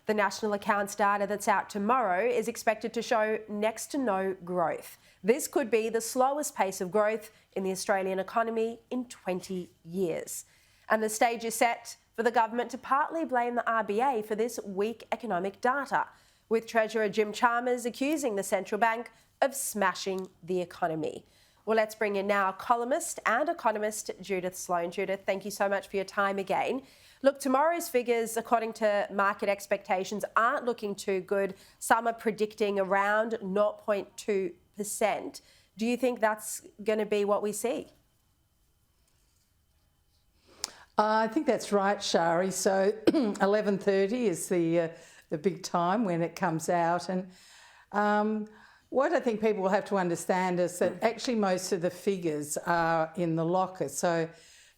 The national accounts data that's out tomorrow is expected to show next to no growth. This could be the slowest pace of growth in the Australian economy in 20 years. And the stage is set for the government to partly blame the RBA for this weak economic data, with Treasurer Jim Chalmers accusing the central bank of smashing the economy. Well, let's bring in now columnist and economist Judith Sloan. Judith, thank you so much for your time again. Look, tomorrow's figures, according to market expectations, aren't looking too good. Some are predicting around 0.2%. Do you think that's going to be what we see? I think that's right, Sharri. So 11:30 is the big time when it comes out. And what I think people will have to understand is that actually most of the figures are in the locker. So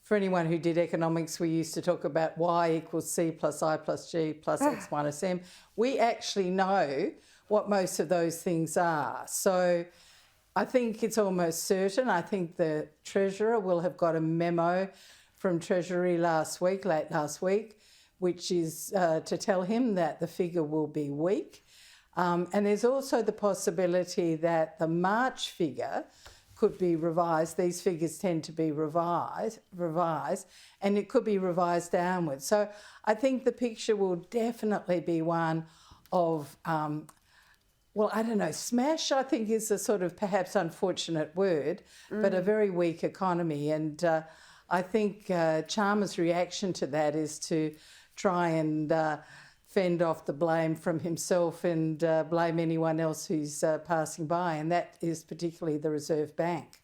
for anyone who did economics, we used to talk about Y equals C plus I plus G plus X minus M. We actually know what most of those things are. So I think it's almost certain. I think the Treasurer will have got a memo from Treasury late last week, which is to tell him that the figure will be weak. And there's also the possibility that the March figure could be revised. These figures tend to be revised, and it could be revised downwards. So I think the picture will definitely be one of, smash, I think is a sort of perhaps unfortunate word, but a very weak economy. And I think Chalmers' reaction to that is to try and fend off the blame from himself and blame anyone else who's passing by, and that is particularly the Reserve Bank.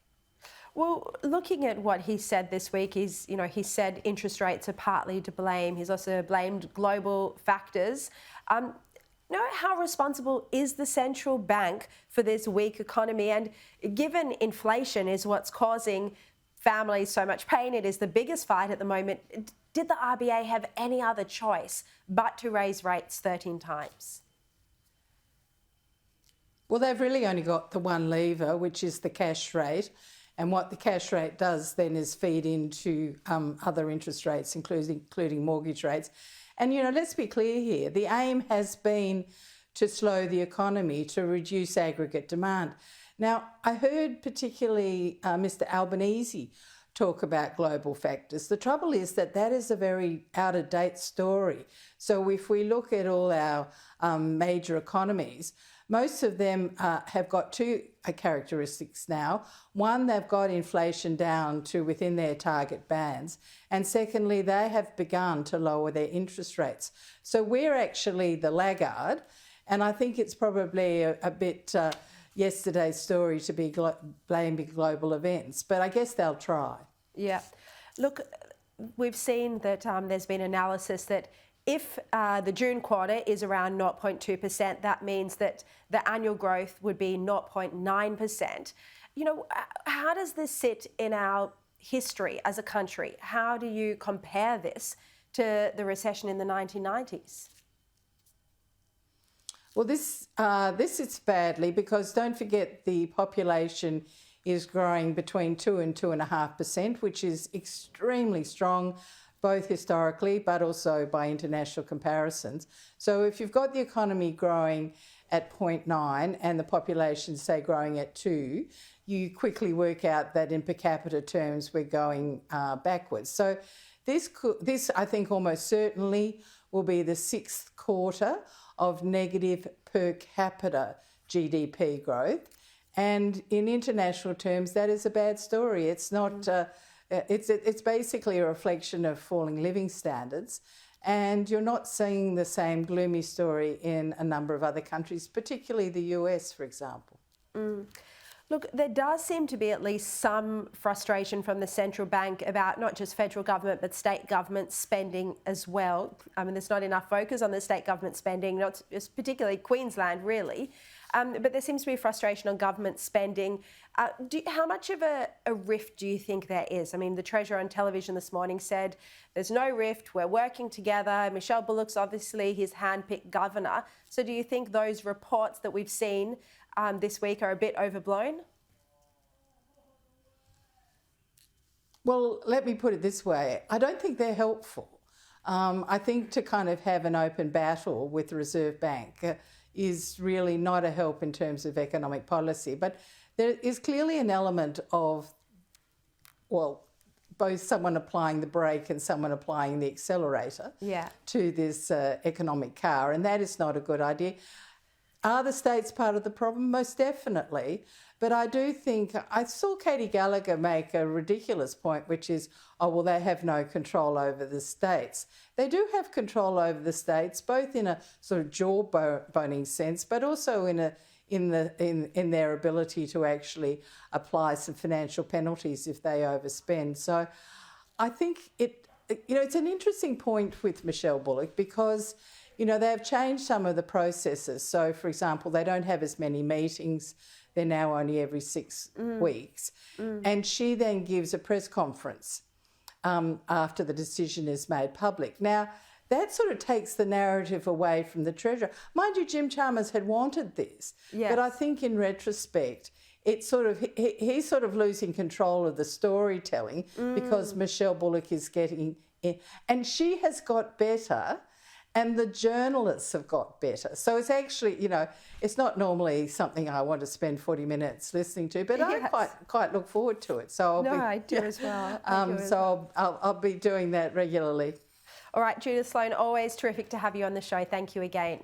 Well, looking at what he said this week, he said interest rates are partly to blame. He's also blamed global factors. How responsible is the central bank for this weak economy? And given inflation is what's causing families so much pain, it is the biggest fight at the moment, did the RBA have any other choice but to raise rates 13 times? Well, they've really only got the one lever, which is the cash rate. And what the cash rate does then is feed into other interest rates, including mortgage rates. And, let's be clear here. The aim has been to slow the economy, to reduce aggregate demand. Now, I heard particularly Mr Albanese talk about global factors. The trouble is that is a very out-of-date story. So if we look at all our major economies, most of them have got two characteristics now. One, they've got inflation down to within their target bands. And secondly, they have begun to lower their interest rates. So we're actually the laggard. And I think it's probably a bit yesterday's story to be blaming global events, but I guess they'll try. Yeah. Look, we've seen that there's been analysis that if the June quarter is around 0.2%, that means that the annual growth would be 0.9%. How does this sit in our history as a country? How do you compare this to the recession in the 1990s? Well, this sits badly because don't forget the population is growing between 2 and 2.5%, which is extremely strong, both historically but also by international comparisons. So if you've got the economy growing at 0.9 and the population, say, growing at 2, you quickly work out that in per capita terms we're going backwards. So this, I think, almost certainly will be the 6th quarter of negative per capita GDP growth. And in international terms, that is a bad story. It's not, it's basically a reflection of falling living standards. And you're not seeing the same gloomy story in a number of other countries, particularly the US, for example. Look, there does seem to be at least some frustration from the central bank about not just federal government, but state government spending as well. I mean, there's not enough focus on the state government spending, not just particularly Queensland, really. But there seems to be frustration on government spending. How much of a rift do you think there is? I mean, the Treasurer on television this morning said there's no rift, we're working together. Michelle Bullock's obviously his hand-picked governor. So do you think those reports that we've seen this week are a bit overblown? Well, let me put it this way. I don't think they're helpful. I think to kind of have an open battle with the Reserve Bank is really not a help in terms of economic policy. But there is clearly an element of, well, both someone applying the brake and someone applying the accelerator to this economic car, and that is not a good idea. Are the states part of the problem? Most definitely. But I do think, I saw Katie Gallagher make a ridiculous point, which is, oh, well, they have no control over the states. They do have control over the states, both in a sort of jaw-boning sense, but also in their ability to actually apply some financial penalties if they overspend. So I think it's an interesting point with Michelle Bullock because, they've changed some of the processes. So, for example, they don't have as many meetings. They're now only every 6 weeks. And she then gives a press conference after the decision is made public. Now, that sort of takes the narrative away from the Treasurer. Mind you, Jim Chalmers had wanted this. Yes. But I think in retrospect, it's sort of he's sort of losing control of the storytelling because Michelle Bullock is getting in. And she has got better and the journalists have got better. So it's actually, it's not normally something I want to spend 40 minutes listening to, but I quite look forward to it. So I do as well. I'll be doing that regularly. All right, Judith Sloan, always terrific to have you on the show. Thank you again.